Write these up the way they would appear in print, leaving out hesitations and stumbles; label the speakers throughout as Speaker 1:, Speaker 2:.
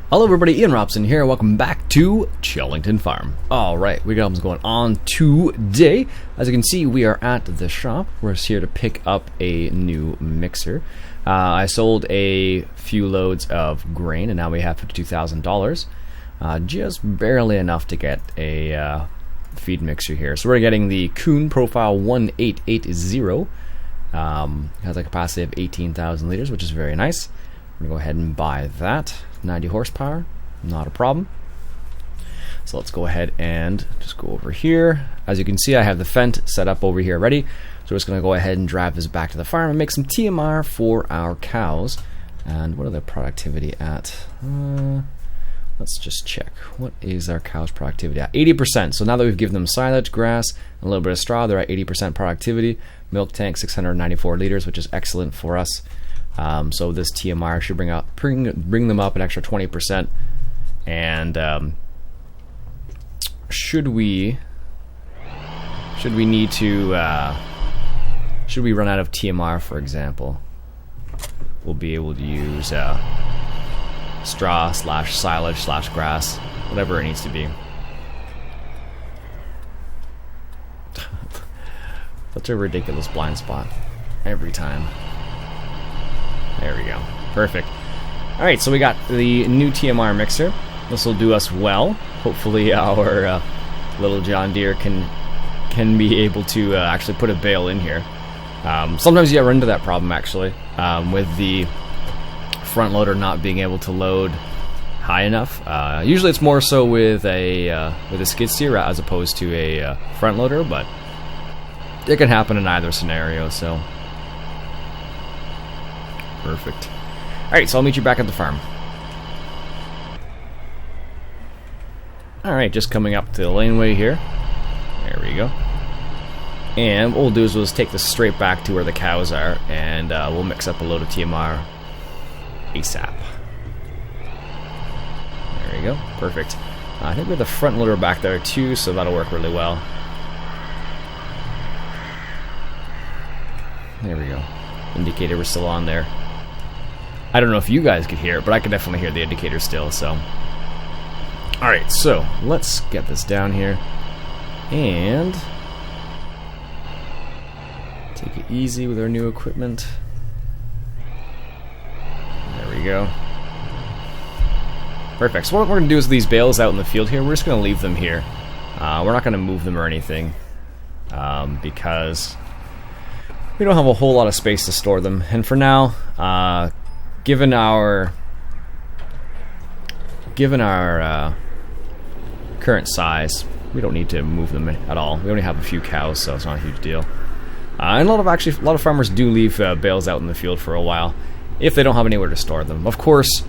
Speaker 1: Hello everybody, Ian Robson here. Welcome back to Chellington Farm. Alright, we got what's going on today. As you can see, we are at the shop. We're here to pick up a new mixer. I sold a few loads of grain and now we have $52,000. Just barely enough to get a feed mixer here. So we're getting the Kuhn Profile 1880. Has a capacity of 18,000 liters, which is very nice. I'm going to go ahead and buy that. 90 horsepower, not a problem. So let's go ahead and just go over here. As you can see, I have the Fendt set up over here ready. So we're just going to go ahead and drive this back to the farm and make some TMR for our cows. And what are the productivity at? Let's just check. What is our cows' productivity at? 80%. So now that we've given them silage, grass, and a little bit of straw, they're at 80% productivity. Milk tank 694 liters, which is excellent for us. So this TMR should bring them up an extra 20%. And should we need to should we run out of TMR, for example, we'll be able to use straw / silage / grass, whatever it needs to be. Such a ridiculous blind spot every time. There we go. Perfect. Alright, so we got the new TMR mixer. This will do us well. Hopefully our little John Deere can be able to actually put a bale in here. Sometimes you run into that problem actually, with the front loader not being able to load high enough. Usually it's more so with a skid steer as opposed to a front loader, but it can happen in either scenario, so perfect. Alright, so I'll meet you back at the farm. Alright, just coming up to the laneway here. There we go. And what we'll do is we'll just take this straight back to where the cows are, and we'll mix up a load of TMR ASAP. There we go. Perfect. I think we have the front loader back there too, so that'll work really well. There we go. Indicator was still on there. I don't know if you guys could hear it, but I could definitely hear the indicator still, so. Alright, so let's get this down here. And take it easy with our new equipment. There we go. Perfect. So what we're going to do is these bales out in the field here, we're just going to leave them here. We're not going to move them or anything, because we don't have a whole lot of space to store them. And for now, given our current size, we don't need to move them at all. We only have a few cows, so it's not a huge deal. And a lot of farmers do leave bales out in the field for a while if they don't have anywhere to store them. Of course,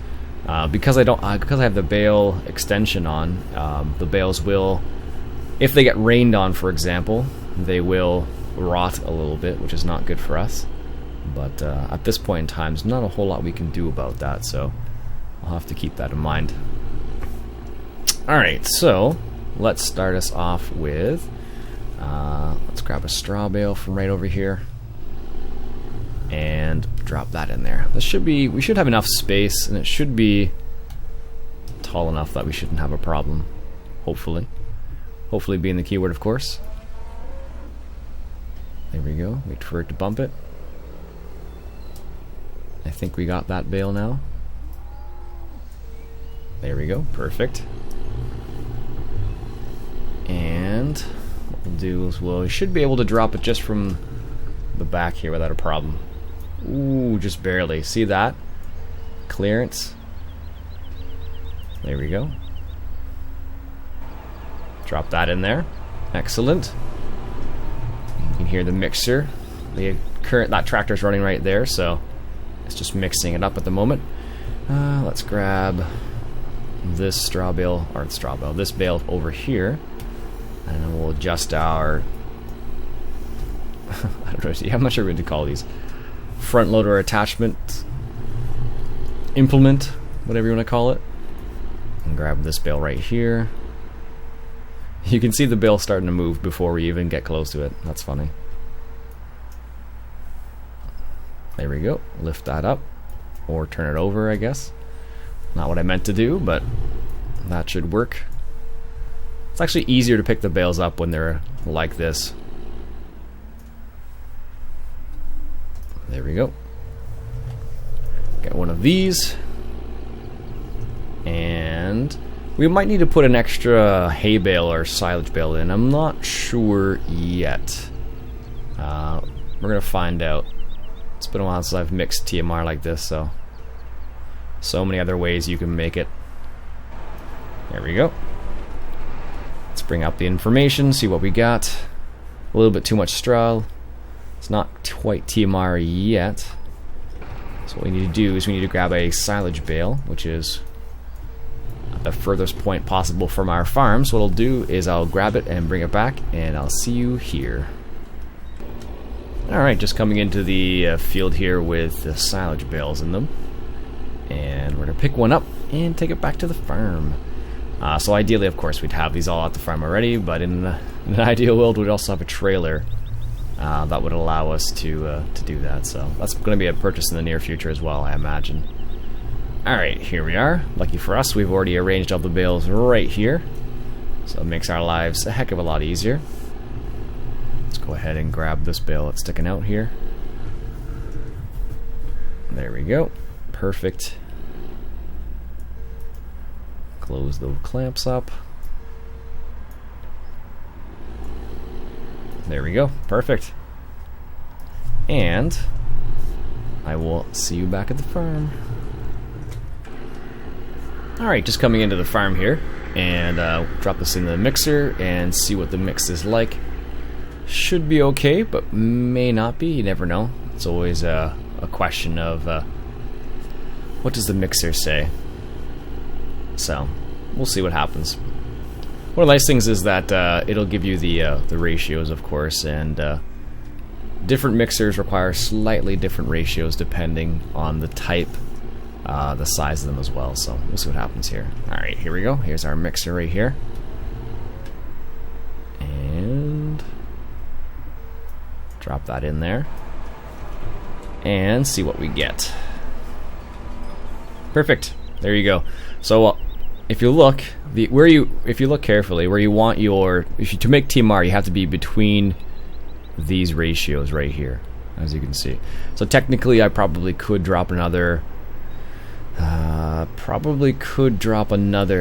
Speaker 1: because I have the bale extension on, the bales will, if they get rained on, for example, they will rot a little bit, which is not good for us. But at this point in time, there's not a whole lot we can do about that, so I'll have to keep that in mind. Alright, so let's start us off with, let's grab a straw bale from right over here and drop that in there. We should have enough space, and it should be tall enough that we shouldn't have a problem, hopefully. Hopefully being the keyword, of course. There we go. Wait for it to bump it. I think we got that bale now. There we go. Perfect. And what we'll do is we should be able to drop it just from the back here without a problem. Ooh, just barely. See that? Clearance. There we go. Drop that in there. Excellent. You can hear the mixer. That tractor's running right there, so it's just mixing it up at the moment. Let's grab this this bale over here, and then we'll adjust our I don't know, I'm not sure what to call these. Front loader attachment, implement, whatever you want to call it. And grab this bale right here. You can see the bale starting to move before we even get close to it. That's funny. There we go. Lift that up, or turn it over, I guess. Not what I meant to do, but that should work. It's actually easier to pick the bales up when they're like this. There we go. Get one of these. And we might need to put an extra hay bale or silage bale in. I'm not sure yet. We're going to find out. It's been a while since I've mixed TMR like this, so many other ways you can make it. There we go. Let's bring up the information, see what we got. A little bit too much straw. It's not quite TMR yet. So what we need to do is we need to grab a silage bale, which is at the furthest point possible from our farm. So what I'll do is I'll grab it and bring it back, and I'll see you here. Alright, just coming into the field here with the silage bales in them. And we're going to pick one up and take it back to the farm. So ideally, of course, we'd have these all at the farm already, but in an ideal world, we'd also have a trailer that would allow us to do that. So that's going to be a purchase in the near future as well, I imagine. Alright, here we are. Lucky for us, we've already arranged all the bales right here. So it makes our lives a heck of a lot easier. Let's go ahead and grab this bale that's sticking out here. There we go. Perfect. Close the clamps up. There we go. Perfect. And I will see you back at the farm. Alright, just coming into the farm here, and drop this in the mixer and see what the mix is like. Should be okay, but may not be. You never know. It's always a question of what does the mixer say? So we'll see what happens. One of the nice things is that it'll give you the ratios, of course, and different mixers require slightly different ratios depending on the type, the size of them as well. So we'll see what happens here. Alright, here we go. Here's our mixer right here. And drop that in there. And see what we get. Perfect. There you go. So if you look, if you look carefully, where you want your, to make TMR, you have to be between these ratios right here, as you can see. So technically, I probably could drop another,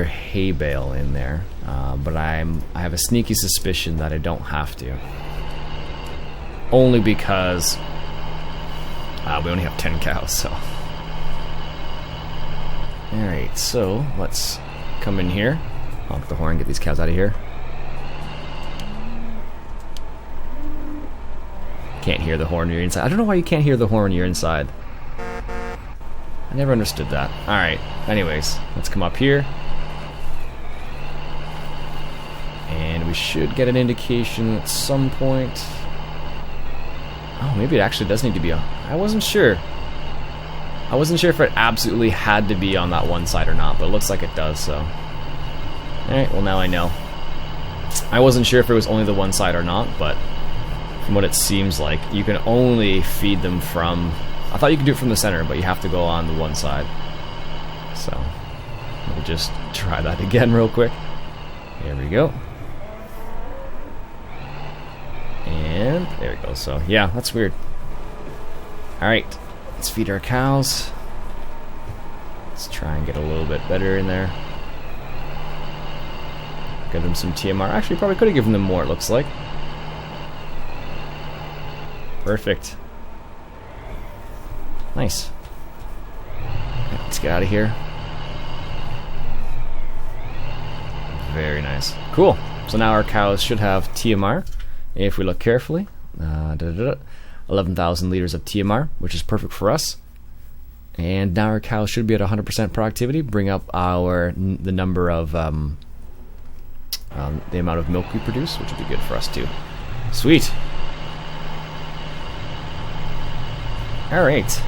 Speaker 1: hay bale in there, but I have a sneaky suspicion that I don't have to, only because we only have 10 cows. So, all right, so let's come in here, honk the horn, get these cows out of here. Can't hear the horn when you're inside. I don't know why you can't hear the horn when you're inside. I never understood that. Alright, anyways, let's come up here. And we should get an indication at some point. Oh, maybe it actually does need to be on. I wasn't sure. I wasn't sure if it absolutely had to be on that one side or not, but it looks like it does, so. Alright, well now I know. I wasn't sure if it was only the one side or not, but from what it seems like, you can only feed them from... I thought you could do it from the center, but you have to go on the one side. So, we'll just try that again real quick. There we go. And there we go. So, yeah, that's weird. Alright, let's feed our cows. Let's try and get a little bit better in there. Give them some TMR. Actually, probably could have given them more, it looks like. Perfect. Nice. Let's get out of here. Very nice. Cool. So now our cows should have TMR. If we look carefully, 11,000 liters of TMR, which is perfect for us. And now our cows should be at 100% productivity. Bring up the number of the amount of milk we produce, which would be good for us too. Sweet. All right.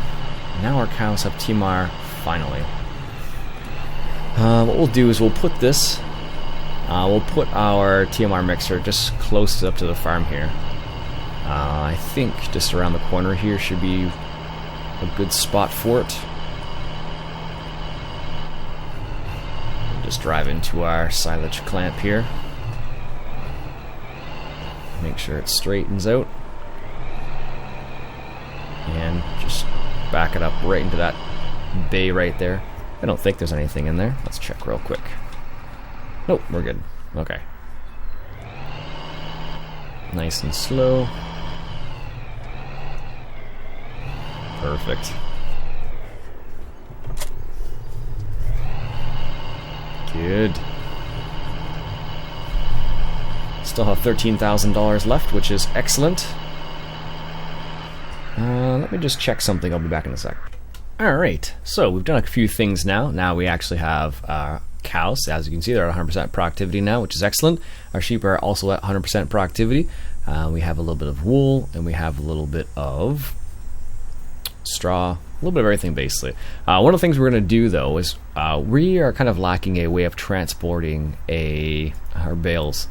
Speaker 1: Now our cows have TMR finally. What we'll do is we'll put this. We'll put our TMR mixer just close up to the farm here. I think just around the corner here should be a good spot for it. Just drive into our silage clamp here. Make sure it straightens out. And just back it up right into that bay right there. I don't think there's anything in there. Let's check real quick. Nope, we're good. Okay. Nice and slow. Perfect. Good. Still have $13,000 left, which is excellent. Let me just check something. I'll be back in a sec. Alright, so we've done a few things now. Now we actually have cows. As you can see, they're at 100% productivity now, which is excellent. Our sheep are also at 100% productivity. We have a little bit of wool, and we have a little bit of straw, a little bit of everything basically. One of the things we're going to do though is we are kind of lacking a way of transporting our bales.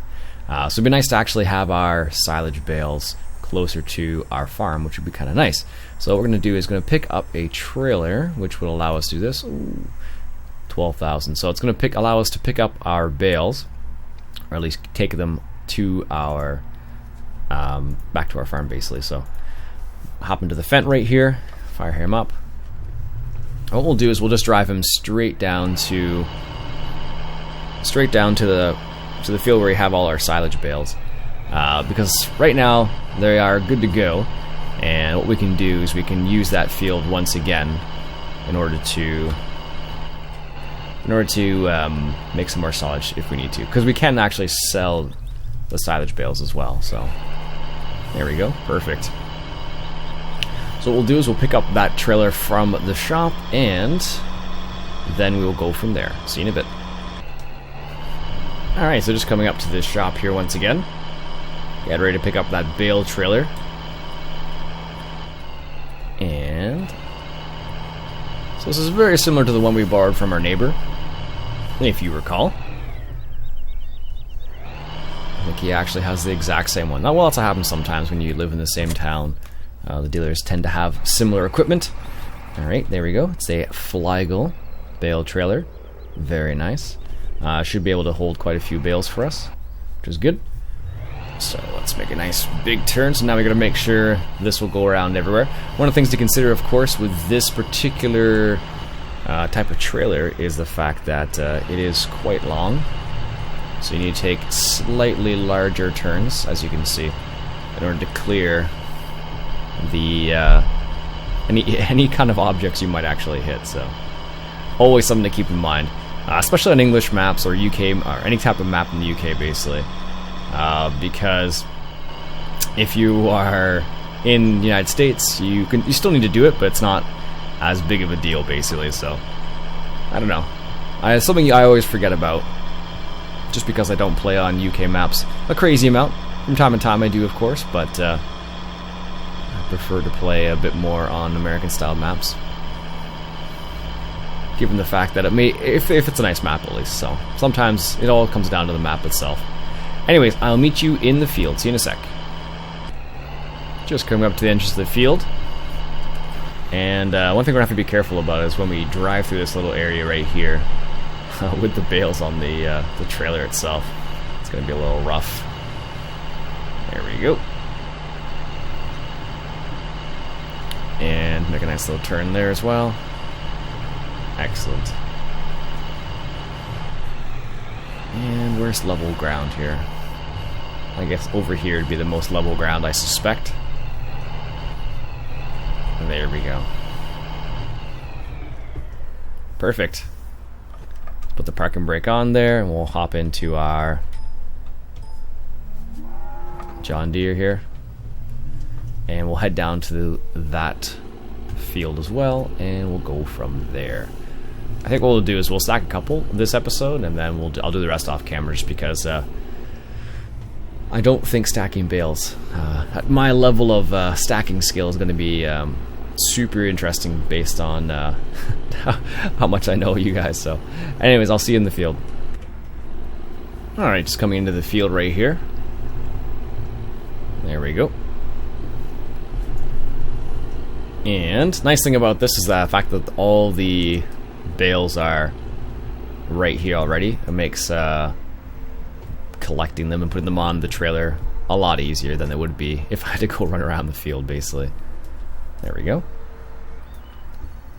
Speaker 1: So it'd be nice to actually have our silage bales closer to our farm, which would be kind of nice. So what we're going to do is going to pick up a trailer, which will allow us to do this. Ooh, 12,000. So it's going to allow us to pick up our bales, or at least take them to our back to our farm basically. So hop into the Fendt right here, fire him up. What we'll do is we'll just drive him straight down to the field where we have all our silage bales, because right now they are good to go. And what we can do is we can use that field once again in order to make some more silage if we need to, because we can actually sell the silage bales as well. So there we go, perfect. So what we'll do is we'll pick up that trailer from the shop, and then we will go from there. See you in a bit. Alright, so just coming up to this shop here once again. Get ready to pick up that bale trailer. And so this is very similar to the one we borrowed from our neighbor, if you recall. I think he actually has the exact same one. Now, well, that's what happens sometimes when you live in the same town. The dealers tend to have similar equipment. Alright, there we go. It's a Fliegl bale trailer. Very nice. Should be able to hold quite a few bales for us, which is good. So let's make a nice big turn. So now we're going to make sure this will go around everywhere. One of the things to consider, of course, with this particular type of trailer is the fact that it is quite long. So you need to take slightly larger turns, as you can see, in order to clear the any kind of objects you might actually hit. So always something to keep in mind, especially on English maps or UK or any type of map in the UK, basically. Because if you are in the United States, you still need to do it, but it's not as big of a deal, basically. So I don't know. It's something I always forget about, just because I don't play on UK maps a crazy amount. From time to time I do, of course, but I prefer to play a bit more on American-style maps, given the fact that it may, if it's a nice map at least. So sometimes it all comes down to the map itself. Anyways, I'll meet you in the field. See you in a sec. Just coming up to the entrance of the field. And one thing we're going to have to be careful about is when we drive through this little area right here with the bales on the trailer itself. It's going to be a little rough. There we go. And make a nice little turn there as well. Excellent. And where's level ground here? I guess over here would be the most level ground, I suspect. And there we go. Perfect. Let's put the parking brake on there, and we'll hop into our John Deere here. And we'll head down to that field as well, and we'll go from there. I think what we'll do is we'll stack a couple this episode, and then I'll do the rest off camera, just because I don't think stacking bales at my level of stacking skill is going to be super interesting based on how much I know you guys. So anyways, I'll see you in the field. Alright, just coming into the field right here. There we go. And nice thing about this is the fact that all the bales are right here already. It makes collecting them and putting them on the trailer a lot easier than it would be if I had to go run around the field, basically. There we go.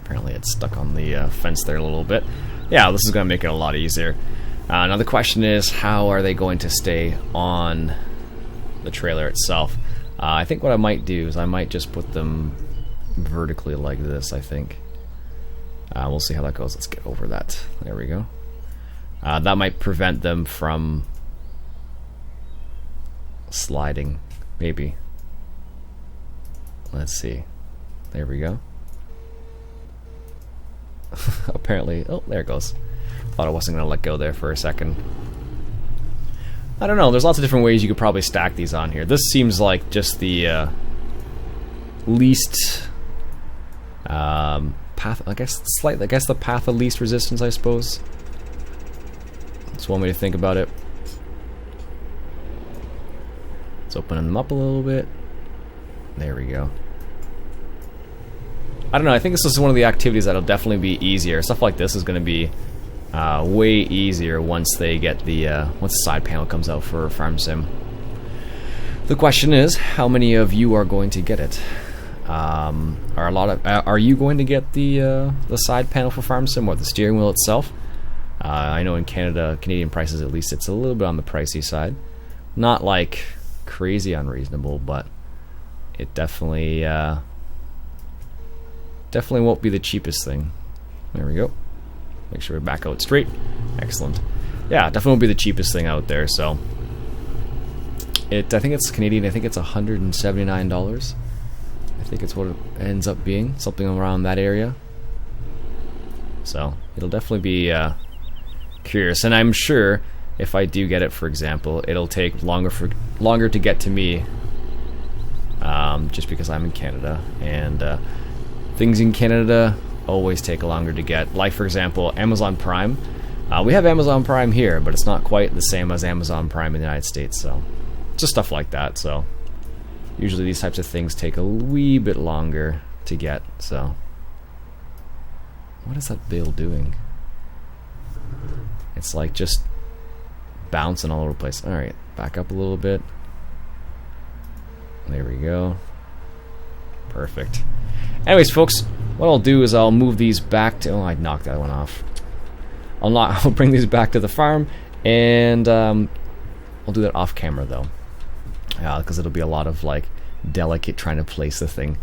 Speaker 1: Apparently it's stuck on the fence there a little bit. Yeah, this is going to make it a lot easier. Now the question is, how are they going to stay on the trailer itself? I think what I might do is I might just put them vertically like this, I think. We'll see how that goes. Let's get over that. There we go. That might prevent them from sliding, maybe. Let's see. There we go. Apparently, oh, there it goes. Thought I wasn't going to let go there for a second. I don't know, there's lots of different ways you could probably stack these on here. This seems like just the least path, I guess the path of least resistance, I suppose. That's one way to think about it. Let's open them up a little bit. There we go. I don't know, I think this is one of the activities that'll definitely be easier. Stuff like this is going to be way easier once they get the once the side panel comes out for Farm Sim. The question is, how many of you are going to get it? Are you going to get the side panel for Farm Sim or the steering wheel itself? I know in Canada, Canadian prices at least, it's a little bit on the pricey side. Not like crazy unreasonable, but it definitely definitely won't be the cheapest thing. There we go. Make sure we back out straight. Excellent. Yeah, definitely won't be the cheapest thing out there. So I think it's Canadian. I think it's $179. I think it's what it ends up being, something around that area. So it'll definitely be curious, and I'm sure if I do get it, for example, it'll take longer to get to me, just because I'm in Canada, and things in Canada always take longer to get. Like, for example, Amazon Prime. We have Amazon Prime here, but it's not quite the same as Amazon Prime in the United States, so just stuff like that. So usually these types of things take a wee bit longer to get. So what is that bale doing? It's like just bouncing all over the place. Alright, back up a little bit. There we go. Perfect. Anyways, folks, what I'll do is I'll move these back to... Oh, I knocked that one off. I'll bring these back to the farm, and I'll do that off camera, though. Because it'll be a lot of, like, delicate trying to place the thing.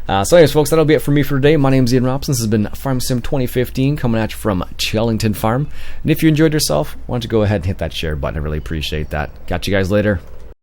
Speaker 1: So anyways, folks, that'll be it for me for today. My name's Iain Robson. This has been Farm Sim 2015 coming at you from Chellington Farm. And if you enjoyed yourself, why don't you go ahead and hit that share button. I really appreciate that. Catch you guys later.